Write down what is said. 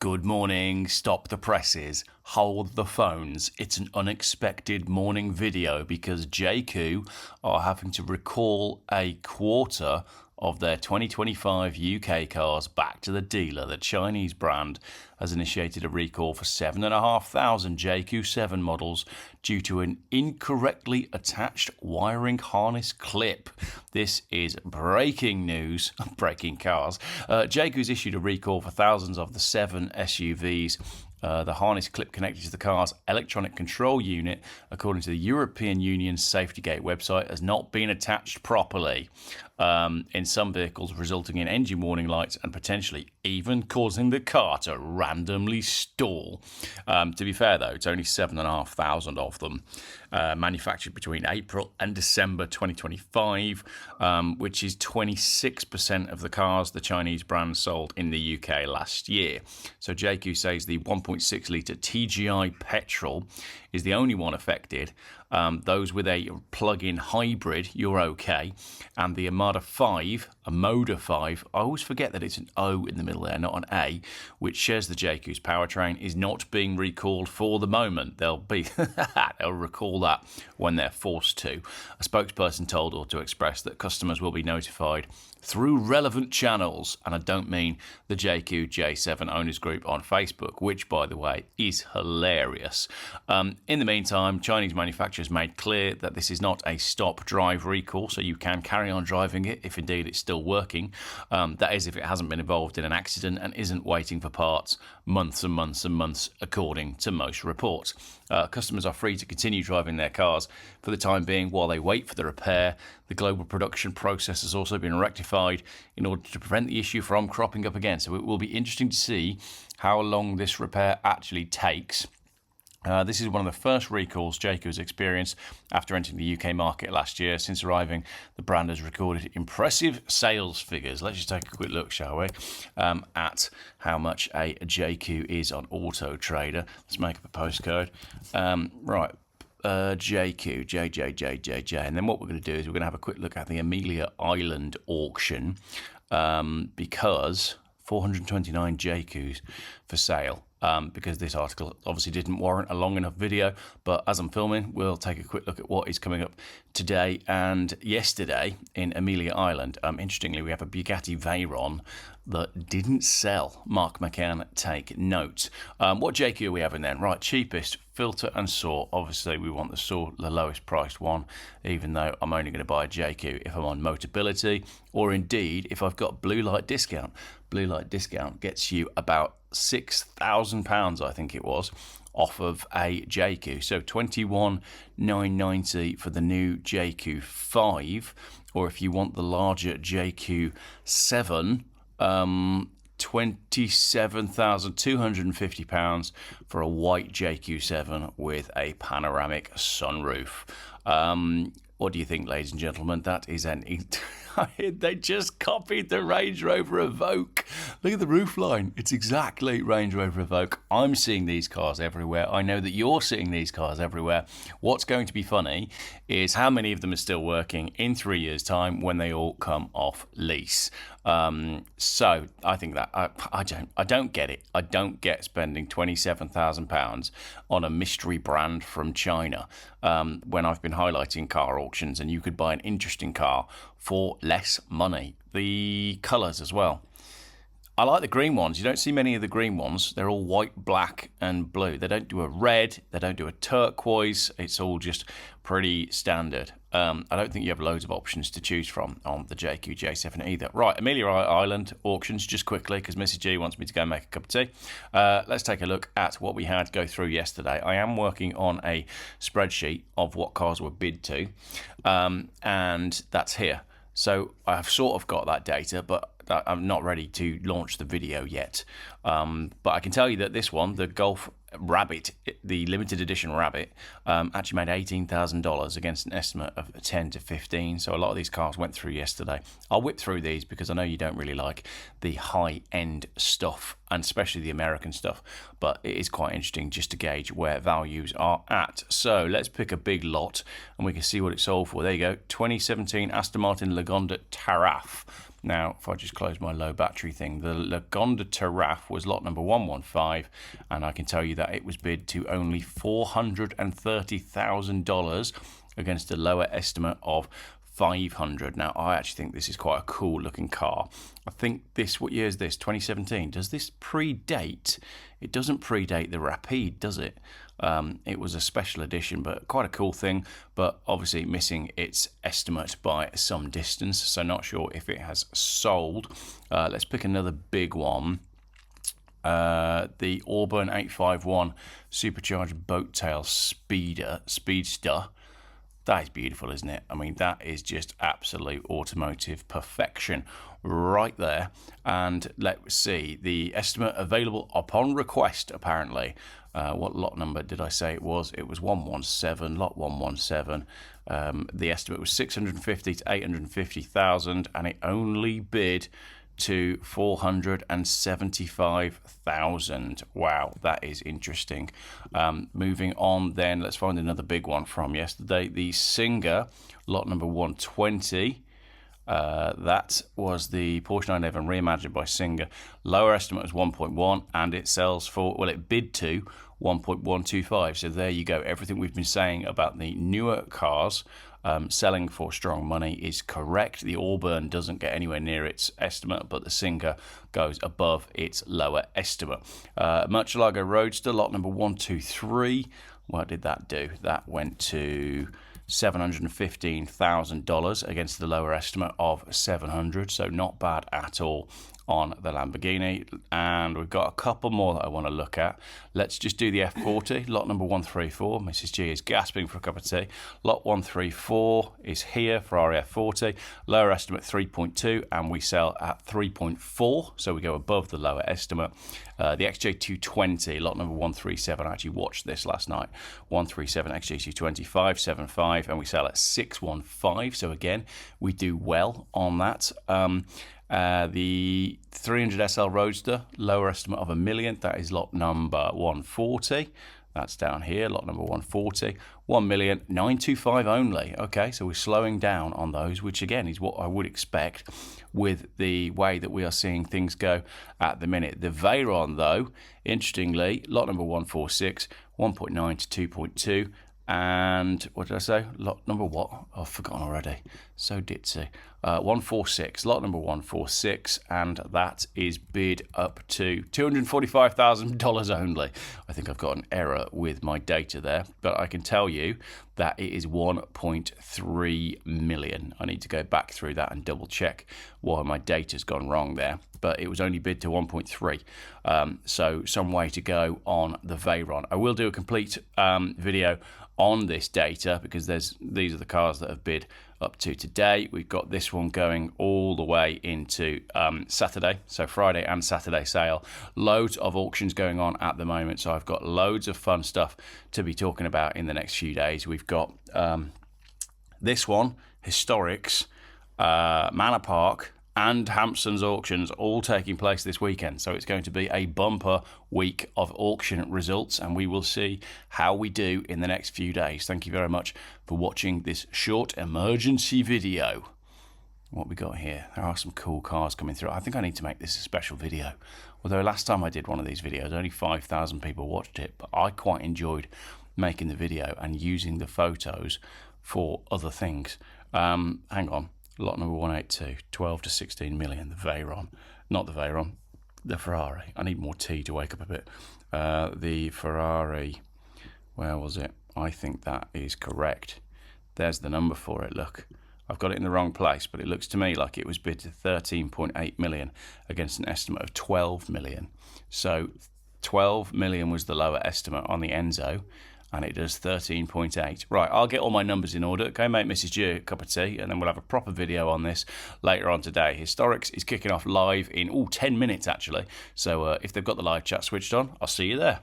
Good morning, stop the presses, hold the phones. It's an unexpected morning video because Jaecoo are having to recall a quarter of their 2025 UK cars back to the dealer. The Chinese brand has initiated a recall for 7,500 Jaecoo 7 models due to an incorrectly attached wiring harness clip. This is breaking news. Breaking cars. Jaecoo's issued a recall for thousands of the 7 SUVs. The harness clip connected to the car's electronic control unit, according to the European Union's SafetyGate website, has not been attached properly in some vehicles, resulting in engine warning lights and potentially even causing the car to randomly stall. To be fair, though, it's only 7,500 of them manufactured between April and December 2025, which is 26% of the cars the Chinese brand sold in the UK last year. So Jaecoo says the 1.6 litre TGI petrol is the only one affected. Those with a plug-in hybrid, you're okay. And the Moda 5, I always forget that it's an O in the middle there, not an A, which shares the Jaecoo's powertrain, is not being recalled for the moment. They'll recall that when they're forced to. A spokesperson told Auto Express that customers will be notified through relevant channels, and I don't mean the Jaecoo J7 Owners Group on Facebook, which, by the way, is hilarious. In the meantime, Chinese manufacturers made clear that this is not a stop-drive recall, so you can carry on driving it if indeed it's still working. That is, if it hasn't been involved in an accident and isn't waiting for parts months and months and months, according to most reports. Customers are free to continue driving their cars for the time being while they wait for the repair. The global production process has also been rectified in order to prevent the issue from cropping up again. So it will be interesting to see how long this repair actually takes. This is one of the first recalls Jaecoo has experienced after entering the UK market last year. Since arriving, the brand has recorded impressive sales figures. Let's just take a quick look, shall we, at how much a Jaecoo is on Auto Trader. Let's make up a postcode. Right. Jaecoo, J, and then what we're going to do is we're going to have a quick look at the Amelia Island auction because 429 Jaekoos for sale. Because this article obviously didn't warrant a long enough video, but as I'm filming, we'll take a quick look at what is coming up today and yesterday in Amelia Island. Interestingly, we have a Bugatti Veyron that didn't sell. Mark McCann, take note. What Jaecoo are we having then? Right, cheapest, filter and saw. Obviously, we want the saw, the lowest priced one, even though I'm only going to buy a Jaecoo if I'm on Motability, or indeed if I've got blue light discount. Blue light discount gets you about £6,000, I think it was, off of a Jaecoo. So 21,990 for the new Jaecoo 5, or if you want the larger Jaecoo 7, £27,250 for a white Jaecoo 7 with a panoramic sunroof. What do you think, ladies and gentlemen? That is they just copied the Range Rover Evoque. Look at the roofline. It's exactly Range Rover Evoque. I'm seeing these cars everywhere. I know that you're seeing these cars everywhere. What's going to be funny is how many of them are still working in 3 years' time when they all come off lease. So I think that I don't get it. I don't get spending £27,000 on a mystery brand from China when I've been highlighting car auctions and you could buy an interesting car for less money. The colours as well. I like the green ones. You don't see many of the green ones. They're all white, black and blue. They don't do a red. They don't do a turquoise. It's all just pretty standard. I don't think you have loads of options to choose from on the Jaecoo J7 either. Right, Amelia Island auctions, just quickly, because Mrs. G wants me to go and make a cup of tea. Let's take a look at what we had go through yesterday. I am working on a spreadsheet of what cars were bid to, and that's here. So I've sort of got that data, but I'm not ready to launch the video yet. But I can tell you that this one, the Golf Rabbit, the limited edition Rabbit, actually made $18,000 against an estimate of 10 to 15. So a lot of these cars went through yesterday. I'll whip through these because I know you don't really like the high-end stuff, and especially the American stuff. But it is quite interesting just to gauge where values are at. So let's pick a big lot and we can see what it sold for. There you go, 2017 Aston Martin Lagonda Taraf. Now, if I just close my low battery thing, the Lagonda Taraf was lot number 115, and I can tell you that it was bid to only $430,000 against a lower estimate of 500. Now, I actually think this is quite a cool looking car. I think this, what year is this? 2017. Does this predate? It doesn't predate the Rapide, does it? It was a special edition, but quite a cool thing, but obviously missing its estimate by some distance, so not sure if it has sold. Let's pick another big one. The Auburn 851 supercharged boat tail speedster. That is beautiful, isn't it? I mean, that is just absolute automotive perfection right there. And let's see, the estimate available upon request, apparently. What lot number did I say it was? It was 117, lot 117. The estimate was 650 to 850,000, and it only bid to 475,000. Wow, that is interesting. Moving on then, let's find another big one from yesterday. The Singer, lot number 120. That was the Porsche 911 reimagined by Singer. Lower estimate was 1.1, and it sells for, well, it bid to 1.125. So there you go. Everything we've been saying about the newer cars selling for strong money is correct. The Auburn doesn't get anywhere near its estimate, but the Singer goes above its lower estimate. Murcielago Roadster, lot number 123. What did that do? That went to $715,000 against the lower estimate of 700, so not bad at all on the Lamborghini. And we've got a couple more that I want to look at. Let's just do the F40, lot number 134. Mrs. G is gasping for a cup of tea. Lot 134 is here, Ferrari F40. Lower estimate 3.2, and we sell at 3.4, so we go above the lower estimate. The XJ220, lot number 137, I actually watched this last night. 137 XJ220, 575, and we sell at 615, so again, we do well on that. The 300 SL Roadster, lower estimate of $1 million. That is lot number 140. That's down here, lot number 140. 1,925,000 only. Okay, so we're slowing down on those, which again is what I would expect with the way that we are seeing things go at the minute. The Veyron, though, interestingly, lot number 146, 1.9 to 2.2. And what did I say? Lot number what? I've forgotten already. So ditzy. 146, lot number 146, and that is bid up to $245,000 only. I think I've got an error with my data there, but I can tell you that it is 1.3 million. I need to go back through that and double check why my data's gone wrong there, but it was only bid to 1.3. So some way to go on the Veyron. I will do a complete video on this data because these are the cars that have bid up to today. We've got this one going all the way into Saturday, so Friday and Saturday sale. Loads of auctions going on at the moment, so I've got loads of fun stuff to be talking about in the next few days. We've got this one, Historics, Manor Park, and Hampson's auctions all taking place this weekend. So it's going to be a bumper week of auction results, and we will see how we do in the next few days. Thank you very much for watching this short emergency video. What we got here? There are some cool cars coming through. I think I need to make this a special video. Although last time I did one of these videos, only 5,000 people watched it, but I quite enjoyed making the video and using the photos for other things. Hang on. Lot number 182, 12 to 16 million, the Veyron. Not the Veyron, the Ferrari. I need more tea to wake up a bit. The Ferrari, where was it? I think that is correct. There's the number for it, look. I've got it in the wrong place, but it looks to me like it was bid to 13.8 million against an estimate of 12 million. So 12 million was the lower estimate on the Enzo, and it does 13.8. Right, I'll get all my numbers in order. Go make Mrs. G a cup of tea, and then we'll have a proper video on this later on today. Historics is kicking off live in 10 minutes, actually. So if they've got the live chat switched on, I'll see you there.